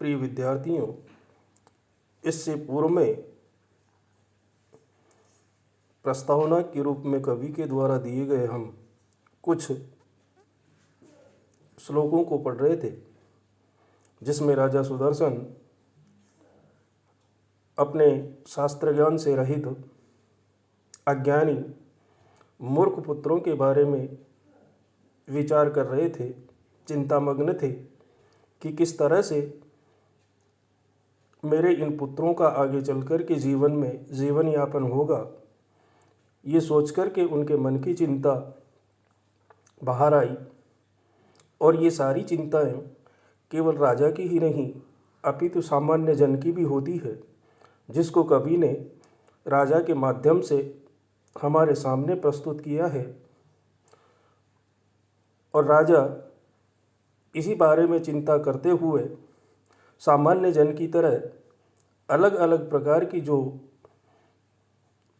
प्रिय विद्यार्थियों, इससे पूर्व में प्रस्तावना के रूप में कवि के द्वारा दिए गए हम कुछ श्लोकों को पढ़ रहे थे, जिसमें राजा सुदर्शन अपने शास्त्र ज्ञान से रहित अज्ञानी मूर्ख पुत्रों के बारे में विचार कर रहे थे, चिंतामग्न थे कि किस तरह से मेरे इन पुत्रों का आगे चलकर के जीवन में जीवन यापन होगा। ये सोचकर के उनके मन की चिंता बाहर आई, और ये सारी चिंताएं केवल राजा की ही नहीं अपितु सामान्य जन की भी होती है, जिसको कवि ने राजा के माध्यम से हमारे सामने प्रस्तुत किया है। और राजा इसी बारे में चिंता करते हुए सामान्य जन की तरह अलग अलग प्रकार की जो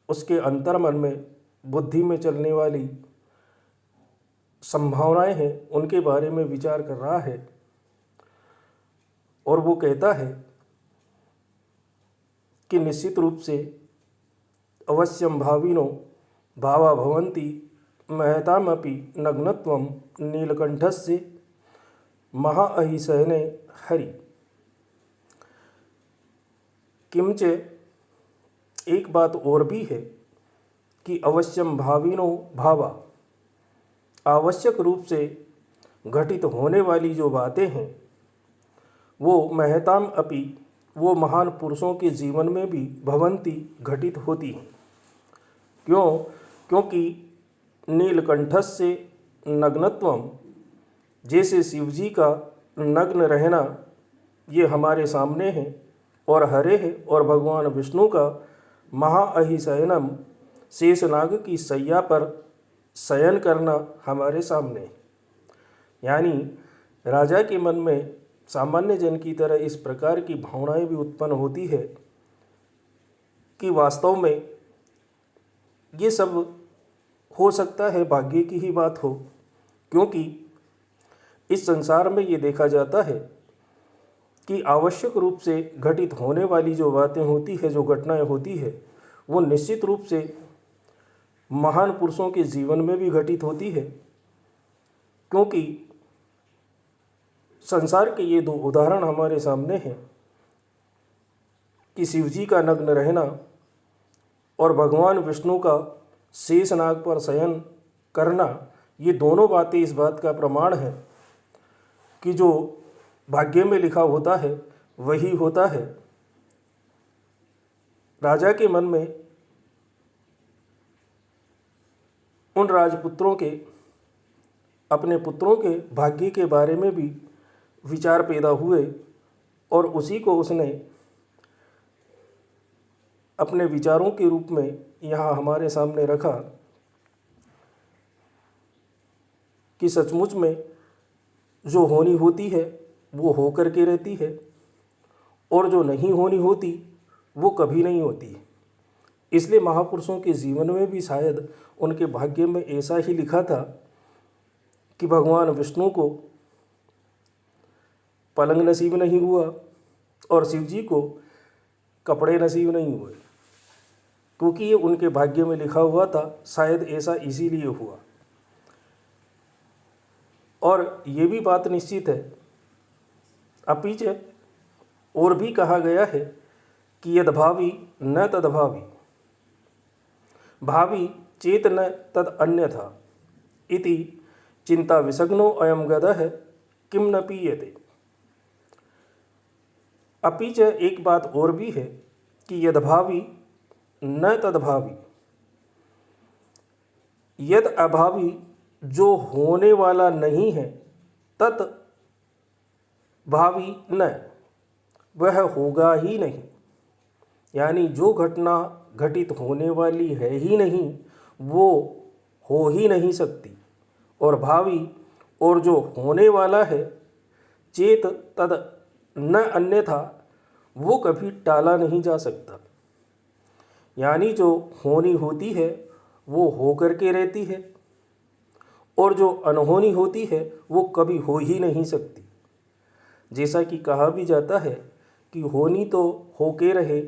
उसके अंतर्मन में बुद्धि में चलने वाली संभावनाएं हैं, उनके बारे में विचार कर रहा है। और वो कहता है कि निश्चित रूप से अवश्यम भाविनो भावा भवन्ति महतामपि नग्नत्वम नीलकंठस्य महाअहिशयने हरि। किंच एक बात और भी है कि अवश्यम भाविनो भावा, आवश्यक रूप से घटित होने वाली जो बातें हैं वो महताम अपि, वो महान पुरुषों के जीवन में भी भवंती घटित होती हैं। क्योंकि नीलकंठस्य नग्नत्वम, जैसे शिवजी का नग्न रहना ये हमारे सामने है, और हरे है, और भगवान विष्णु का महाअहिशयनम, शेषनाग की सैया पर शयन करना हमारे सामने है। यानी राजा के मन में सामान्य जन की तरह इस प्रकार की भावनाएं भी उत्पन्न होती है कि वास्तव में ये सब हो सकता है भाग्य की ही बात हो, क्योंकि इस संसार में ये देखा जाता है कि आवश्यक रूप से घटित होने वाली जो बातें होती है, जो घटनाएं होती है, वो निश्चित रूप से महान पुरुषों के जीवन में भी घटित होती है। क्योंकि संसार के ये दो उदाहरण हमारे सामने हैं कि शिवजी का नग्न रहना और भगवान विष्णु का शेषनाग पर शयन करना, ये दोनों बातें इस बात का प्रमाण है कि जो भाग्य में लिखा होता है वही होता है। राजा के मन में उन राजपुत्रों के, अपने पुत्रों के भाग्य के बारे में भी विचार पैदा हुए, और उसी को उसने अपने विचारों के रूप में यहाँ हमारे सामने रखा कि सचमुच में जो होनी होती है वो हो कर के रहती है, और जो नहीं होनी होती वो कभी नहीं होती। इसलिए महापुरुषों के जीवन में भी शायद उनके भाग्य में ऐसा ही लिखा था कि भगवान विष्णु को पलंग नसीब नहीं हुआ और शिवजी को कपड़े नसीब नहीं हुए, क्योंकि ये उनके भाग्य में लिखा हुआ था। शायद ऐसा इसीलिए हुआ। और ये भी बात निश्चित है, अपीछे और भी कहा गया है कि यद्भावी न तद्भावी, भावी चेत न तद अन्यथा इति चिंता विसग्नो अयम गदः किम न पीयते। अपीच एक बात और भी है कि यद्भावी न तद्भावी, यद अभावी जो होने वाला नहीं है, तत् भावी न, वह होगा ही नहीं। यानी जो घटना घटित होने वाली है ही नहीं वो हो ही नहीं सकती। और भावी, और जो होने वाला है, चेत तद न अन्यथा, वो कभी टाला नहीं जा सकता। यानी जो होनी होती है वो हो करके रहती है, और जो अनहोनी होती है वो कभी हो ही नहीं सकती। जैसा कि कहा भी जाता है कि होनी तो होके रहे,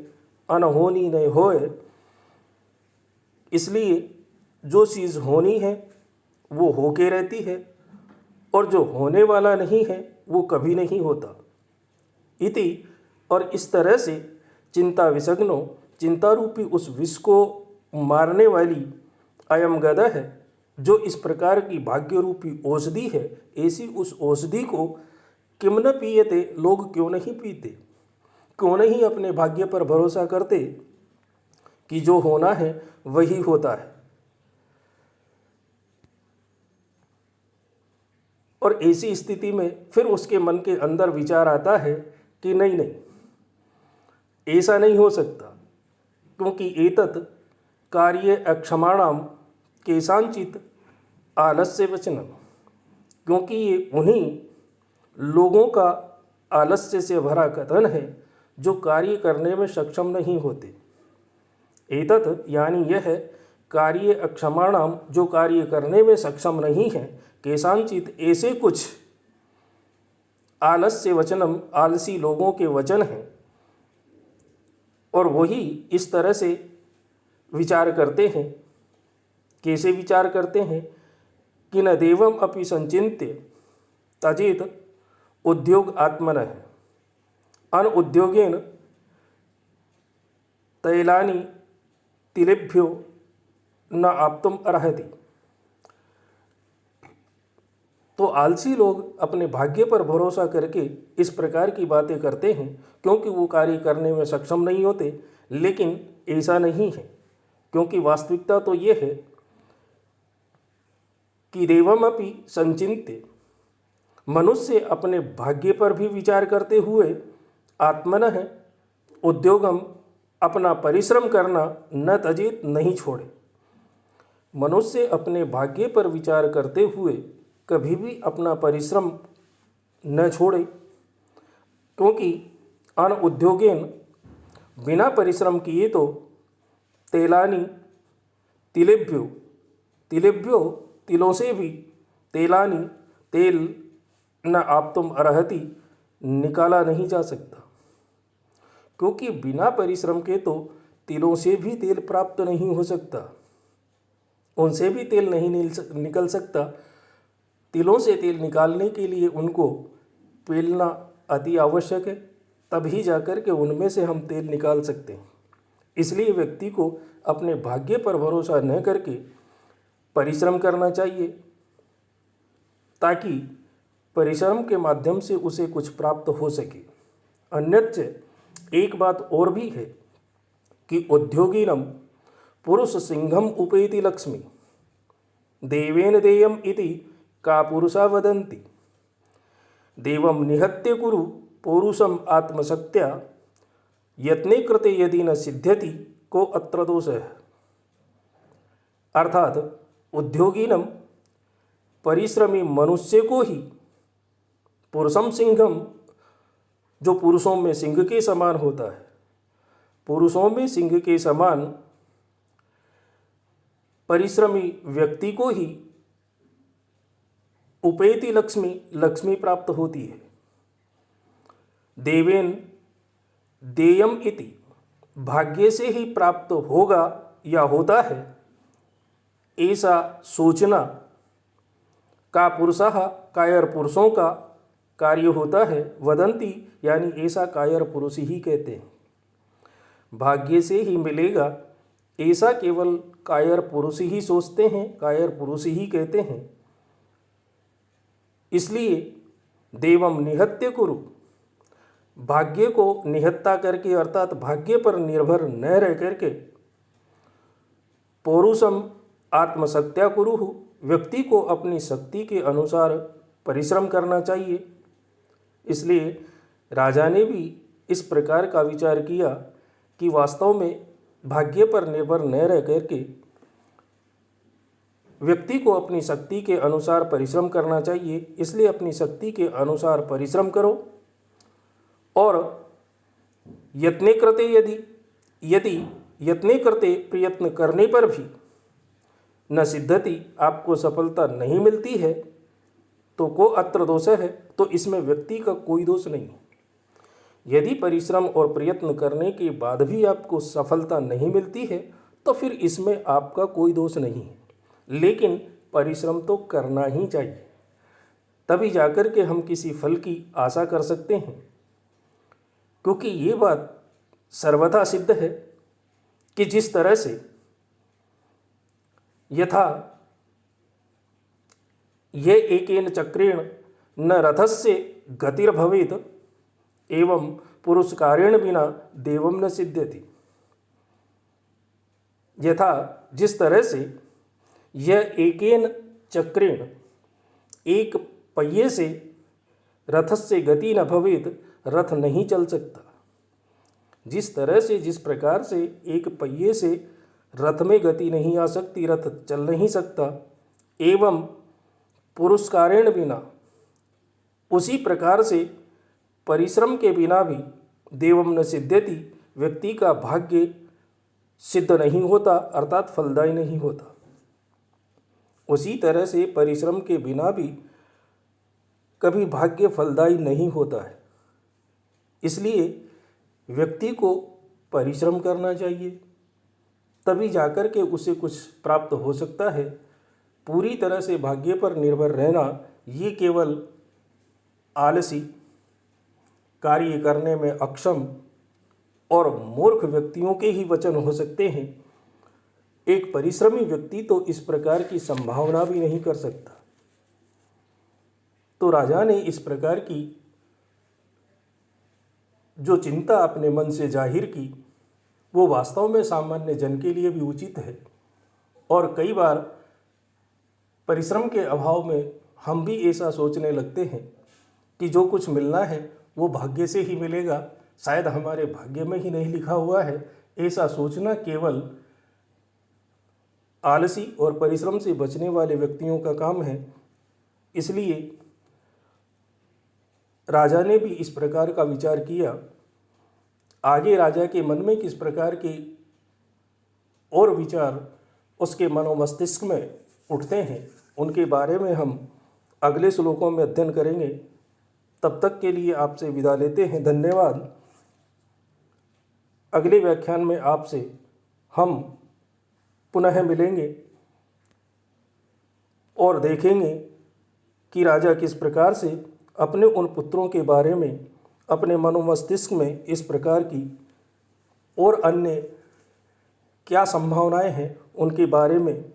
अनहोनी नहीं होए। इसलिए जो चीज़ होनी है वो होके रहती है, और जो होने वाला नहीं है वो कभी नहीं होता। इति, और इस तरह से चिंता विषग्नो, चिंता रूपी उस विष को मारने वाली अयम गदा है, जो इस प्रकार की भाग्य रूपी औषधि है, ऐसी उस औषधि को किम न पियते, लोग क्यों नहीं पीते, क्यों नहीं अपने भाग्य पर भरोसा करते कि जो होना है वही होता है। और ऐसी स्थिति में फिर उसके मन के अंदर विचार आता है कि नहीं नहीं, ऐसा नहीं हो सकता, क्योंकि एतत् कार्य अक्षमाणाम केशांचित आलस्य वचनम, क्योंकि ये उन्हीं लोगों का आलस्य से भरा कथन है जो कार्य करने में सक्षम नहीं होते। एतत् यानी यह है कार्य अक्षमाणाम, जो कार्य करने में सक्षम नहीं है, केशांचित ऐसे कुछ आलस्य वचनम, आलसी लोगों के वचन हैं। और वही इस तरह से विचार करते हैं। कैसे विचार करते हैं कि न देवम अपि संचिन्त्य तजेत उद्योग आत्मनः अन उद्योगेन तैलानि तिलेभ्यो न आप्तुम अर्हति। तो आलसी लोग अपने भाग्य पर भरोसा करके इस प्रकार की बातें करते हैं, क्योंकि वो कार्य करने में सक्षम नहीं होते। लेकिन ऐसा नहीं है, क्योंकि वास्तविकता तो ये है कि देवमपि संचिन्त्य, मनुष्य अपने भाग्य पर भी विचार करते हुए आत्मनः उद्योगम, अपना परिश्रम करना न तजेत, नहीं छोड़े। मनुष्य अपने भाग्य पर विचार करते हुए कभी भी अपना परिश्रम न छोड़े, क्योंकि अन उद्योगेन, बिना परिश्रम किए तो तेलानी तिलेभ्यो, तिलेभ्यो तिलों से भी, तेलानी तेल न आप्तुम अर्हति, निकाला नहीं जा सकता। क्योंकि बिना परिश्रम के तो तिलों से भी तेल प्राप्त नहीं हो सकता, उनसे भी तेल नहीं निकल सकता। तिलों से तेल निकालने के लिए उनको पेलना अति आवश्यक है, तभी जाकर के उनमें से हम तेल निकाल सकते हैं। इसलिए व्यक्ति को अपने भाग्य पर भरोसा न करके परिश्रम करना चाहिए, ताकि परिश्रम के माध्यम से उसे कुछ प्राप्त हो सके। अन्यथा एक बात और भी है कि उद्योगिनम पुरुष सिंहम उपेति लक्ष्मी, देवेन देयम इति का पुरुषा वदन्ति। देवम निहत्य कुरु पौरुषम आत्मशक्त्या, यत्ने कृते यदि न सिद्ध्यति को अत्र दोष है। अर्थात उद्योगिनम, परिश्रमी मनुष्य को ही, पुरुषम सिंहम, जो पुरुषों में सिंह के समान होता है, पुरुषों में सिंह के समान परिश्रमी व्यक्ति को ही उपेति लक्ष्मी, लक्ष्मी प्राप्त होती है। देवेन देयम इति, भाग्य से ही प्राप्त होगा या होता है, ऐसा सोचना का पुरुषः, कायर पुरुषों का कार्य होता है। वदंती, यानी ऐसा कायर पुरुष ही कहते हैं। भाग्य से ही मिलेगा, ऐसा केवल कायर पुरुष ही सोचते हैं, कायर पुरुष ही कहते हैं। इसलिए देवम निहत्य कुरु, भाग्य को निहत्ता करके, अर्थात भाग्य पर निर्भर न रह करके, पौरुषम आत्मशक्त्या कुरु, व्यक्ति को अपनी शक्ति के अनुसार परिश्रम करना चाहिए। इसलिए राजा ने भी इस प्रकार का विचार किया कि वास्तव में भाग्य पर निर्भर न रह करके व्यक्ति को अपनी शक्ति के अनुसार परिश्रम करना चाहिए। इसलिए अपनी शक्ति के अनुसार परिश्रम करो, और यत्ने कृते यदि यत्ने करते, प्रयत्न करने पर भी न सिद्धति, आपको सफलता नहीं मिलती है, तो को अत्र दोष है, तो इसमें व्यक्ति का कोई दोष नहीं। यदि परिश्रम और प्रयत्न करने के बाद भी आपको सफलता नहीं मिलती है तो फिर इसमें आपका कोई दोष नहीं है, लेकिन परिश्रम तो करना ही चाहिए, तभी जाकर के हम किसी फल की आशा कर सकते हैं। क्योंकि ये बात सर्वथा सिद्ध है कि जिस तरह से यथा ये एकेन चक्रेण न रथस्य गतिर्भवेत् एवं पुरुषकारेण बिना देवम न सिद्ध्यति। यथा जिस तरह से यह एकेन चक्रेण एक पहिए से रथस्य गति न भवेत्, रथ नहीं चल सकता। जिस तरह से, जिस प्रकार से एक पहिए से रथ में गति नहीं आ सकती, रथ चल नहीं सकता, एवं पुरुषकारेण बिना, उसी प्रकार से परिश्रम के बिना भी देवम न सिद्ध्यति, व्यक्ति का भाग्य सिद्ध नहीं होता, अर्थात फलदायी नहीं होता। उसी तरह से परिश्रम के बिना भी कभी भाग्य फलदायी नहीं होता है। इसलिए व्यक्ति को परिश्रम करना चाहिए, तभी जाकर के उसे कुछ प्राप्त हो सकता है। पूरी तरह से भाग्य पर निर्भर रहना ये केवल आलसी, कार्य करने में अक्षम और मूर्ख व्यक्तियों के ही वचन हो सकते हैं। एक परिश्रमी व्यक्ति तो इस प्रकार की संभावना भी नहीं कर सकता। तो राजा ने इस प्रकार की जो चिंता अपने मन से जाहिर की, वो वास्तव में सामान्य जन के लिए भी उचित है। और कई बार परिश्रम के अभाव में हम भी ऐसा सोचने लगते हैं कि जो कुछ मिलना है वो भाग्य से ही मिलेगा, शायद हमारे भाग्य में ही नहीं लिखा हुआ है। ऐसा सोचना केवल आलसी और परिश्रम से बचने वाले व्यक्तियों का काम है। इसलिए राजा ने भी इस प्रकार का विचार किया। आगे राजा के मन में किस प्रकार के और विचार उसके मनोमस्तिष्क में उठते हैं, उनके बारे में हम अगले श्लोकों में अध्ययन करेंगे। तब तक के लिए आपसे विदा लेते हैं। धन्यवाद। अगले व्याख्यान में आपसे हम पुनः मिलेंगे और देखेंगे कि राजा किस प्रकार से अपने उन पुत्रों के बारे में अपने मनोमस्तिष्क में इस प्रकार की और अन्य क्या संभावनाएं हैं उनके बारे में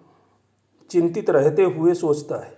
चिंतित रहते हुए सोचता है।